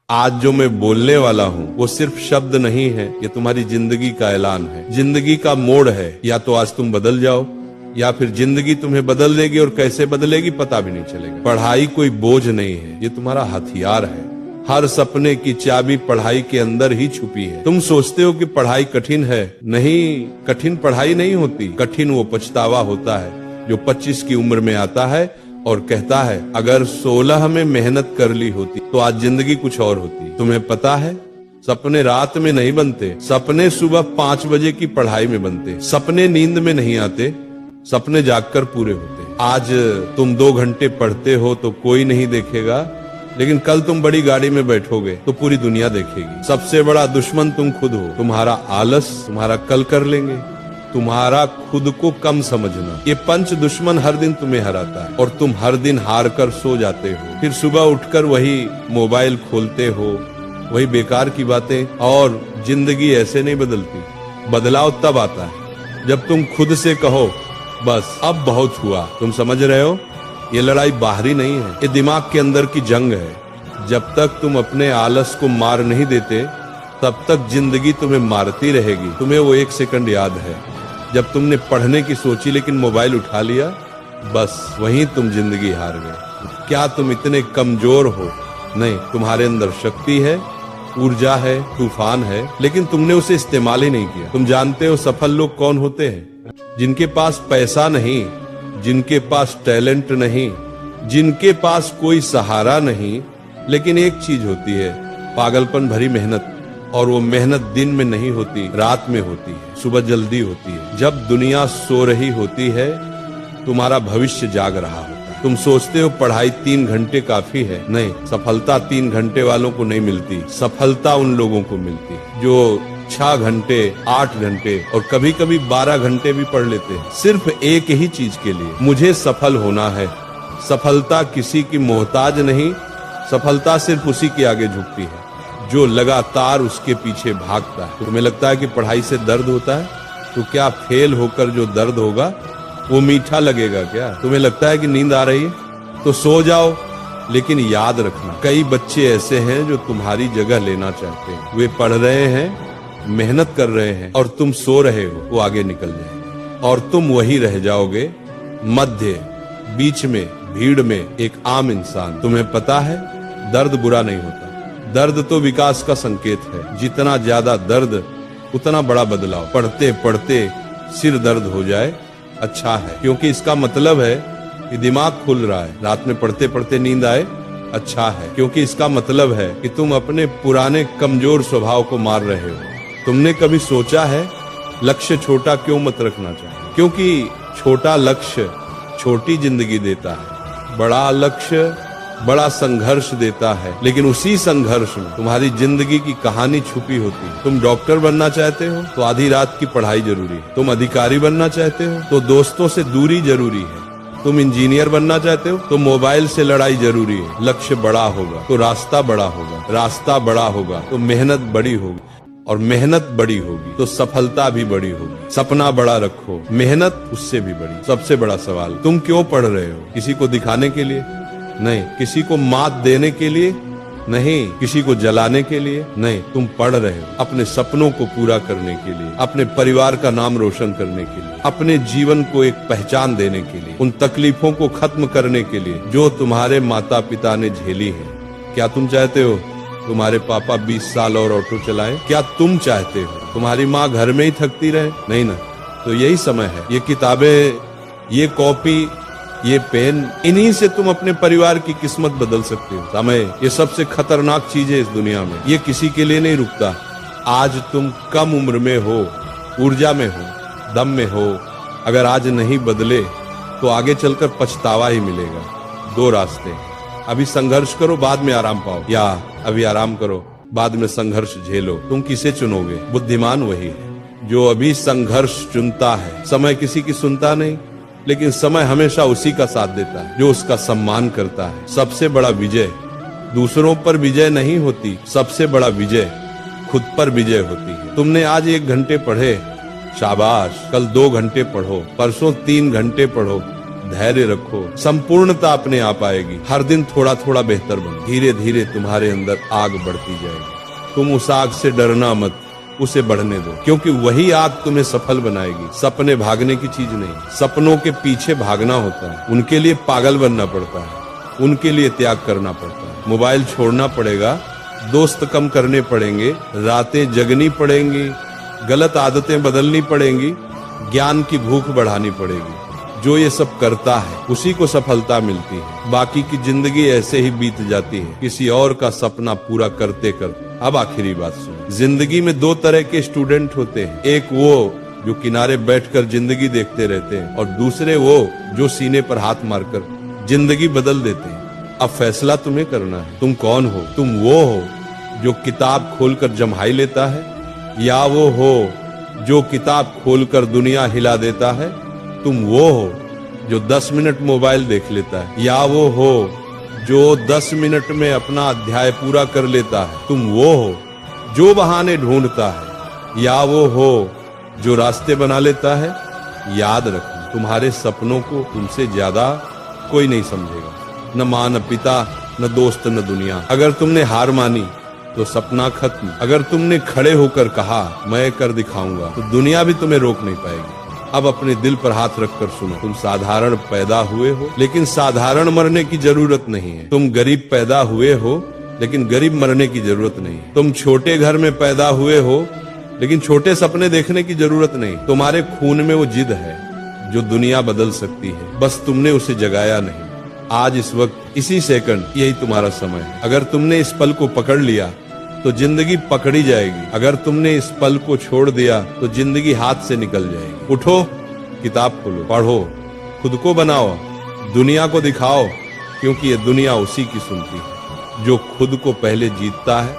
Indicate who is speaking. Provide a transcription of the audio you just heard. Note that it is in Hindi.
Speaker 1: आज जो मैं बोलने वाला हूँ वो सिर्फ शब्द नहीं है, ये तुम्हारी जिंदगी का ऐलान है, जिंदगी का मोड़ है। या तो आज तुम बदल जाओ या फिर जिंदगी तुम्हें बदल देगी, और कैसे बदलेगी पता भी नहीं चलेगा। पढ़ाई कोई बोझ नहीं है, ये तुम्हारा हथियार है। हर सपने की चाबी पढ़ाई के अंदर ही छुपी है। तुम सोचते हो कि पढ़ाई कठिन है, नहीं, कठिन पढ़ाई नहीं होती, कठिन वो पछतावा होता है जो 25 की उम्र में आता है और कहता है अगर 16 में मेहनत कर ली होती तो आज जिंदगी कुछ और होती। तुम्हें पता है सपने रात में नहीं बनते, सपने सुबह 5 बजे की पढ़ाई में बनते। सपने नींद में नहीं आते, सपने जागकर पूरे होते। आज तुम 2 घंटे पढ़ते हो तो कोई नहीं देखेगा, लेकिन कल तुम बड़ी गाड़ी में बैठोगे तो पूरी दुनिया देखेगी। सबसे बड़ा दुश्मन तुम खुद हो। तुम्हारा आलस तुम्हारा कल कर लेंगे, तुम्हारा खुद को कम समझना, ये पंच दुश्मन हर दिन तुम्हें हराता है और तुम हर दिन हार कर सो जाते हो। फिर सुबह उठकर वही मोबाइल खोलते हो, वही बेकार की बातें। और जिंदगी ऐसे नहीं बदलती, बदलाव तब आता है जब तुम खुद से कहो बस अब बहुत हुआ। तुम समझ रहे हो, ये लड़ाई बाहरी नहीं है, ये दिमाग के अंदर की जंग है। जब तक तुम अपने आलस को मार नहीं देते तब तक जिंदगी तुम्हें मारती रहेगी। तुम्हें वो 1 सेकंड याद है जब तुमने पढ़ने की सोची लेकिन मोबाइल उठा लिया, बस वहीं तुम जिंदगी हार गए। क्या तुम इतने कमजोर हो? नहीं, तुम्हारे अंदर शक्ति है, ऊर्जा है, तूफान है, लेकिन तुमने उसे इस्तेमाल ही नहीं किया। तुम जानते हो सफल लोग कौन होते हैं? जिनके पास पैसा नहीं, जिनके पास टैलेंट नहीं, जिनके पास कोई सहारा नहीं, लेकिन एक चीज होती है, पागलपन भरी मेहनत। और वो मेहनत दिन में नहीं होती, रात में होती है, सुबह जल्दी होती है। जब दुनिया सो रही होती है तुम्हारा भविष्य जाग रहा होता है। तुम सोचते हो पढ़ाई 3 घंटे काफी है, नहीं, सफलता 3 घंटे वालों को नहीं मिलती। सफलता उन लोगों को मिलती है जो 6 घंटे, 8 घंटे और कभी कभी 12 घंटे भी पढ़ लेते हैं, सिर्फ एक ही चीज के लिए, मुझे सफल होना है। सफलता किसी की मोहताज नहीं, सफलता सिर्फ उसी के आगे झुकती है जो लगातार उसके पीछे भागता है। तुम्हें लगता है कि पढ़ाई से दर्द होता है, तो क्या फेल होकर जो दर्द होगा वो मीठा लगेगा क्या? तुम्हें लगता है कि नींद आ रही है तो सो जाओ, लेकिन याद रखना कई बच्चे ऐसे हैं जो तुम्हारी जगह लेना चाहते हैं। वे पढ़ रहे हैं, मेहनत कर रहे हैं और तुम सो रहे हो। वो आगे निकल जाएंगे और तुम वही रह जाओगे मध्य, बीच में, भीड़ में, एक आम इंसान। तुम्हें पता है दर्द बुरा नहीं होता, दर्द तो विकास का संकेत है। जितना ज्यादा दर्द उतना बड़ा बदलाव। पढ़ते पढ़ते सिर दर्द हो जाए अच्छा है, क्योंकि इसका मतलब है कि दिमाग खुल रहा है। रात में पढ़ते पढ़ते नींद आए अच्छा है, क्योंकि इसका मतलब है कि तुम अपने पुराने कमजोर स्वभाव को मार रहे हो। तुमने कभी सोचा है लक्ष्य छोटा क्यों मत रखना चाहिए? क्योंकि छोटा लक्ष्य छोटी जिंदगी देता है, बड़ा लक्ष्य बड़ा संघर्ष देता है, लेकिन उसी संघर्ष में तुम्हारी जिंदगी की कहानी छुपी होती है। तुम डॉक्टर बनना चाहते हो तो आधी रात की पढ़ाई जरूरी है। तुम अधिकारी बनना चाहते हो तो दोस्तों से दूरी जरूरी है। तुम इंजीनियर बनना चाहते हो तो मोबाइल से लड़ाई जरूरी है। लक्ष्य बड़ा होगा तो रास्ता बड़ा होगा, रास्ता बड़ा होगा तो मेहनत बड़ी होगी, और मेहनत बड़ी होगी तो सफलता भी बड़ी होगी। सपना बड़ा रखो, मेहनत उससे भी बड़ी। सबसे बड़ा सवाल, तुम क्यों पढ़ रहे हो? किसी को दिखाने के लिए नहीं, किसी को मात देने के लिए नहीं, किसी को जलाने के लिए नहीं। तुम पढ़ रहे हो अपने सपनों को पूरा करने के लिए, अपने परिवार का नाम रोशन करने के लिए, अपने जीवन को एक पहचान देने के लिए, उन तकलीफों को खत्म करने के लिए जो तुम्हारे माता पिता ने झेली है। क्या तुम चाहते हो तुम्हारे पापा 20 साल और ऑटो चलाएं? क्या तुम चाहते हो तुम्हारी माँ घर में ही थकती रहे? नहीं ना। तो यही समय है, ये किताबें, ये कॉपी, ये पेन, इन्हीं से तुम अपने परिवार की किस्मत बदल सकते हो। समय ये सबसे खतरनाक चीज है इस दुनिया में, ये किसी के लिए नहीं रुकता। आज तुम कम उम्र में हो, ऊर्जा में हो, दम में हो, अगर आज नहीं बदले तो आगे चलकर पछतावा ही मिलेगा। 2 रास्ते, अभी संघर्ष करो बाद में आराम पाओ, या अभी आराम करो बाद में संघर्ष झेलो। तुम किसे चुनोगे? बुद्धिमान वही है जो अभी संघर्ष चुनता है। समय किसी की सुनता नहीं, लेकिन समय हमेशा उसी का साथ देता है जो उसका सम्मान करता है। सबसे बड़ा विजय दूसरों पर विजय नहीं होती, सबसे बड़ा विजय खुद पर विजय होती है। तुमने आज 1 घंटे पढ़े, शाबाश, कल 2 घंटे पढ़ो, परसों 3 घंटे पढ़ो, धैर्य रखो, संपूर्णता अपने आप आएगी। हर दिन थोड़ा थोड़ा बेहतर बनो, धीरे धीरे तुम्हारे अंदर आग बढ़ती जाएगी। तुम उस आग से डरना मत, उसे बढ़ने दो, क्योंकि वही आग तुम्हें सफल बनाएगी। सपने भागने की चीज नहीं, सपनों के पीछे भागना होता है, उनके लिए पागल बनना पड़ता है, उनके लिए त्याग करना पड़ता है। मोबाइल छोड़ना पड़ेगा, दोस्त कम करने पड़ेंगे, रातें जगनी पड़ेंगी, गलत आदतें बदलनी पड़ेंगी, ज्ञान की भूख बढ़ानी पड़ेगी। जो ये सब करता है उसी को सफलता मिलती है। बाकी की जिंदगी ऐसे ही बीत जाती है, किसी और का सपना पूरा करते करते। अब आखिरी बात सुनो, जिंदगी में दो तरह के स्टूडेंट होते हैं, एक वो जो किनारे बैठकर जिंदगी देखते रहते हैं, और दूसरे वो जो सीने पर हाथ मारकर जिंदगी बदल देते हैं। अब फैसला तुम्हें करना है, तुम कौन हो? तुम वो हो जो किताब खोलकर जम्हाई लेता है, या वो हो जो किताब खोलकर दुनिया हिला देता है? तुम वो हो जो 10 मिनट मोबाइल देख लेता है, या वो हो जो 10 मिनट में अपना अध्याय पूरा कर लेता है? तुम वो हो जो बहाने ढूंढता है, या वो हो जो रास्ते बना लेता है? याद रखना, तुम्हारे सपनों को तुमसे ज्यादा कोई नहीं समझेगा, न माँ, न पिता, न दोस्त, न दुनिया। अगर तुमने हार मानी तो सपना खत्म। अगर तुमने खड़े होकर कहा मैं कर दिखाऊंगा, तो दुनिया भी तुम्हें रोक नहीं पाएगी। अब अपने दिल पर हाथ रखकर सुनो, तुम साधारण पैदा हुए हो, लेकिन साधारण मरने की जरूरत नहीं है। तुम गरीब पैदा हुए हो, लेकिन गरीब मरने की जरूरत नहीं है। तुम छोटे घर में पैदा हुए हो, लेकिन छोटे सपने देखने की जरूरत नहीं। तुम्हारे खून में वो जिद है जो दुनिया बदल सकती है, बस तुमने उसे जगाया नहीं। आज इस वक्त इसी सेकंड यही तुम्हारा समय है। अगर तुमने इस पल को पकड़ लिया तो जिंदगी पकड़ी जाएगी, अगर तुमने इस पल को छोड़ दिया तो जिंदगी हाथ से निकल जाएगी। उठो, किताब खोलो, पढ़ो, खुद को बनाओ, दुनिया को दिखाओ, क्योंकि ये दुनिया उसी की सुनती है जो खुद को पहले जीतता है